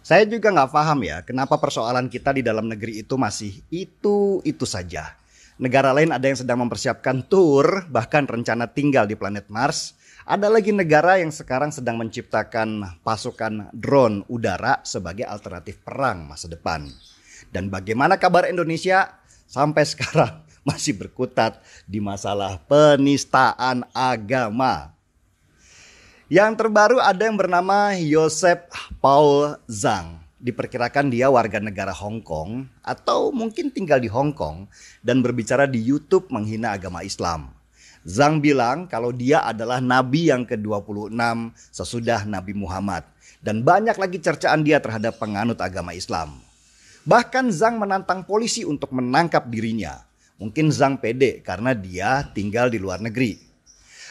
Saya juga nggak paham ya, kenapa persoalan kita di dalam negeri itu masih itu saja. Negara lain ada yang sedang mempersiapkan tur, bahkan rencana tinggal di planet Mars. Ada lagi negara yang sekarang sedang menciptakan pasukan drone udara sebagai alternatif perang masa depan. Dan bagaimana kabar Indonesia? Sampai sekarang masih berkutat di masalah penistaan agama. Yang terbaru ada yang bernama Joseph Paul Zhang. Diperkirakan dia warga negara Hong Kong atau mungkin tinggal di Hong Kong dan berbicara di YouTube menghina agama Islam. Zhang bilang kalau dia adalah nabi yang ke-26 sesudah Nabi Muhammad. Dan banyak lagi cercaan dia terhadap penganut agama Islam. Bahkan Zhang menantang polisi untuk menangkap dirinya. Mungkin Zhang pede karena dia tinggal di luar negeri.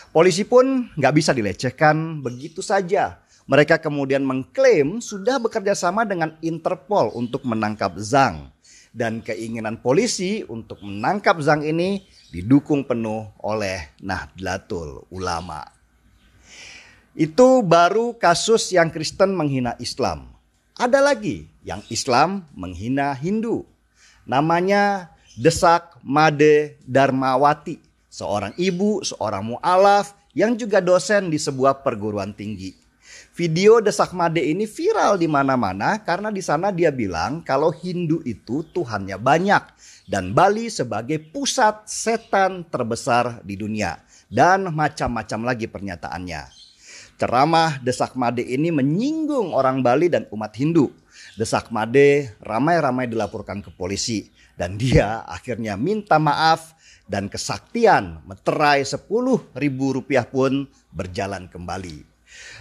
Polisi pun nggak bisa dilecehkan begitu saja. Mereka kemudian mengklaim sudah bekerja sama dengan Interpol untuk menangkap Zhang. Dan keinginan polisi untuk menangkap Zhang ini didukung penuh oleh Nahdlatul Ulama. Itu baru kasus yang Kristen menghina Islam. Ada lagi yang Islam menghina Hindu. Namanya Desak Made Darmawati. Seorang ibu, seorang mu'alaf yang juga dosen di sebuah perguruan tinggi. Video Desak Made ini viral di mana-mana karena di sana dia bilang kalau Hindu itu Tuhannya banyak dan Bali sebagai pusat setan terbesar di dunia dan macam-macam lagi pernyataannya. Ceramah Desak Made ini menyinggung orang Bali dan umat Hindu. Desak Made ramai-ramai dilaporkan ke polisi dan dia akhirnya minta maaf. Dan kesaktian meterai Rp10.000 pun berjalan kembali.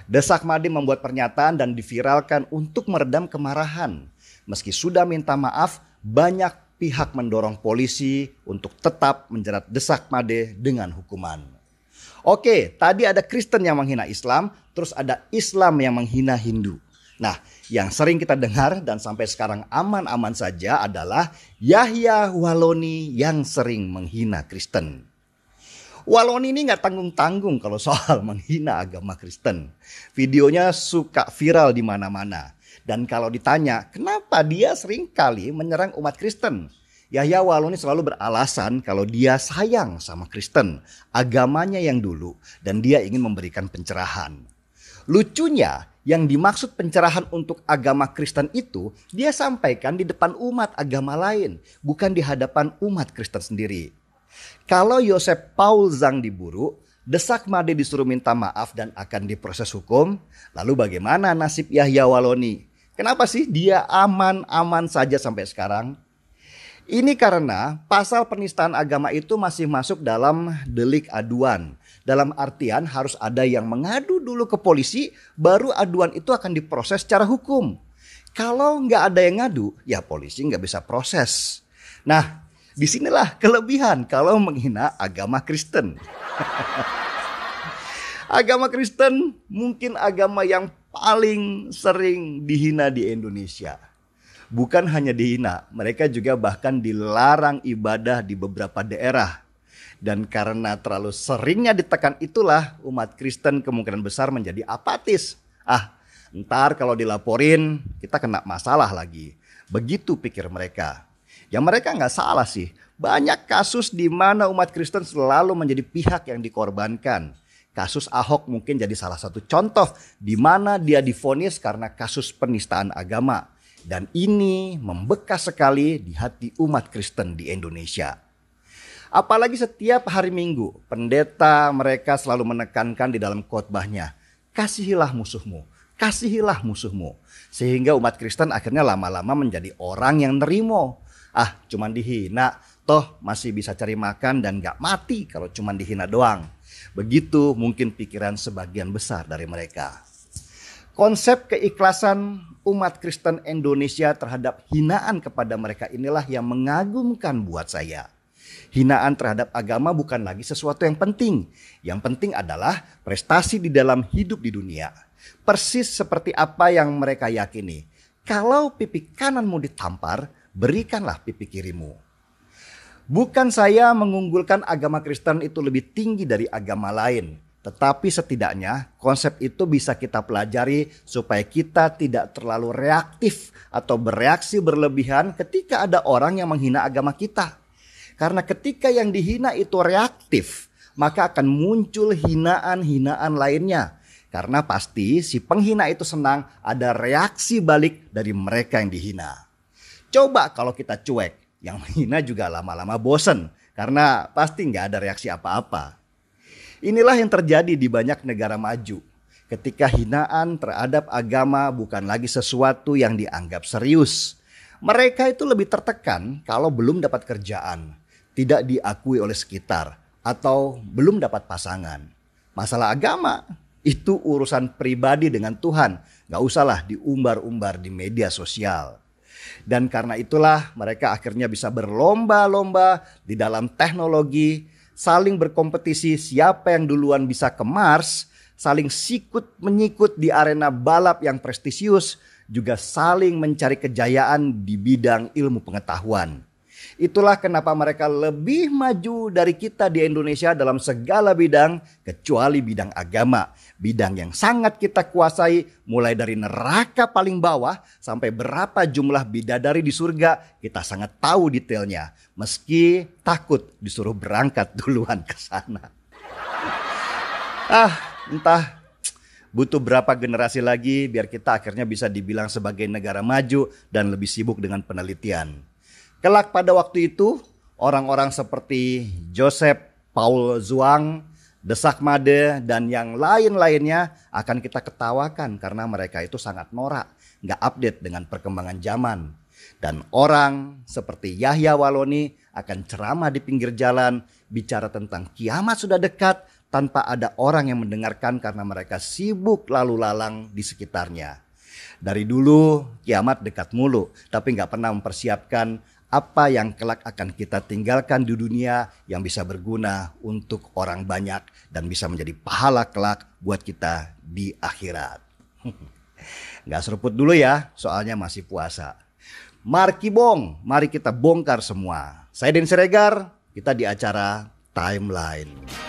Desak Made membuat pernyataan dan diviralkan untuk meredam kemarahan. Meski sudah minta maaf, banyak pihak mendorong polisi untuk tetap menjerat Desak Made dengan hukuman. Oke, tadi ada Kristen yang menghina Islam, terus ada Islam yang menghina Hindu. Nah, yang sering kita dengar dan sampai sekarang aman-aman saja adalah Yahya Waloni yang sering menghina Kristen. Waloni ini gak tanggung-tanggung kalau soal menghina agama Kristen. Videonya suka viral di mana-mana. Dan kalau ditanya kenapa dia sering kali menyerang umat Kristen, Yahya Waloni selalu beralasan kalau dia sayang sama Kristen, agamanya yang dulu, dan dia ingin memberikan pencerahan. Lucunya, yang dimaksud pencerahan untuk agama Kristen itu dia sampaikan di depan umat agama lain, bukan di hadapan umat Kristen sendiri. Kalau Joseph Paul Zhang diburu, Desak Made disuruh minta maaf dan akan diproses hukum, lalu bagaimana nasib Yahya Waloni? Kenapa sih dia aman-aman saja sampai sekarang? Ini karena pasal penistaan agama itu masih masuk dalam delik aduan. Dalam artian harus ada yang mengadu dulu ke polisi, baru aduan itu akan diproses secara hukum. Kalau nggak ada yang ngadu, ya polisi nggak bisa proses. Nah, disinilah kelebihan kalau menghina agama Kristen. Agama Kristen mungkin agama yang paling sering dihina di Indonesia. Bukan hanya dihina, mereka juga bahkan dilarang ibadah di beberapa daerah. Dan karena terlalu seringnya ditekan itulah umat Kristen kemungkinan besar menjadi apatis. Ntar kalau dilaporin kita kena masalah lagi. Begitu pikir mereka. Ya mereka nggak salah sih. Banyak kasus di mana umat Kristen selalu menjadi pihak yang dikorbankan. Kasus Ahok mungkin jadi salah satu contoh di mana dia divonis karena kasus penistaan agama. Dan ini membekas sekali di hati umat Kristen di Indonesia. Apalagi setiap hari Minggu, pendeta mereka selalu menekankan di dalam khotbahnya, kasihilah musuhmu, kasihilah musuhmu. Sehingga umat Kristen akhirnya lama-lama menjadi orang yang nerimo. Cuman dihina, toh masih bisa cari makan dan gak mati kalau cuman dihina doang. Begitu mungkin pikiran sebagian besar dari mereka. Konsep keikhlasan umat Kristen Indonesia terhadap hinaan kepada mereka inilah yang mengagumkan buat saya. Hinaan terhadap agama bukan lagi sesuatu yang penting. Yang penting adalah prestasi di dalam hidup di dunia. Persis seperti apa yang mereka yakini. Kalau pipi kananmu ditampar, berikanlah pipi kirimu. Bukan saya mengunggulkan agama Kristen itu lebih tinggi dari agama lain. Tetapi setidaknya konsep itu bisa kita pelajari supaya kita tidak terlalu reaktif atau bereaksi berlebihan ketika ada orang yang menghina agama kita. Karena ketika yang dihina itu reaktif, maka akan muncul hinaan-hinaan lainnya. Karena pasti si penghina itu senang ada reaksi balik dari mereka yang dihina. Coba kalau kita cuek, yang menghina juga lama-lama bosen. Karena pasti nggak ada reaksi apa-apa. Inilah yang terjadi di banyak negara maju. Ketika hinaan terhadap agama bukan lagi sesuatu yang dianggap serius. Mereka itu lebih tertekan kalau belum dapat kerjaan, tidak diakui oleh sekitar, atau belum dapat pasangan. Masalah agama itu urusan pribadi dengan Tuhan. Gak usahlah diumbar-umbar di media sosial. Dan karena itulah mereka akhirnya bisa berlomba-lomba di dalam teknologi, saling berkompetisi siapa yang duluan bisa ke Mars, saling sikut-menyikut di arena balap yang prestisius, juga saling mencari kejayaan di bidang ilmu pengetahuan. Itulah kenapa mereka lebih maju dari kita di Indonesia dalam segala bidang kecuali bidang agama. Bidang yang sangat kita kuasai mulai dari neraka paling bawah sampai berapa jumlah bidadari di surga kita sangat tahu detailnya. Meski takut disuruh berangkat duluan ke sana. Entah butuh berapa generasi lagi biar kita akhirnya bisa dibilang sebagai negara maju dan lebih sibuk dengan penelitian. Kelak pada waktu itu, orang-orang seperti Joseph Paul Zuang, Desak Made, dan yang lain-lainnya akan kita ketawakan karena mereka itu sangat norak, nggak update dengan perkembangan zaman. Dan orang seperti Yahya Waloni akan ceramah di pinggir jalan, bicara tentang kiamat sudah dekat, tanpa ada orang yang mendengarkan karena mereka sibuk lalu lalang di sekitarnya. Dari dulu kiamat dekat mulu, tapi nggak pernah mempersiapkan apa yang kelak akan kita tinggalkan di dunia yang bisa berguna untuk orang banyak dan bisa menjadi pahala kelak buat kita di akhirat. Nggak seruput dulu ya, soalnya masih puasa. Markibong, mari kita bongkar semua. Saya Den Siregar, kita di acara Timeline.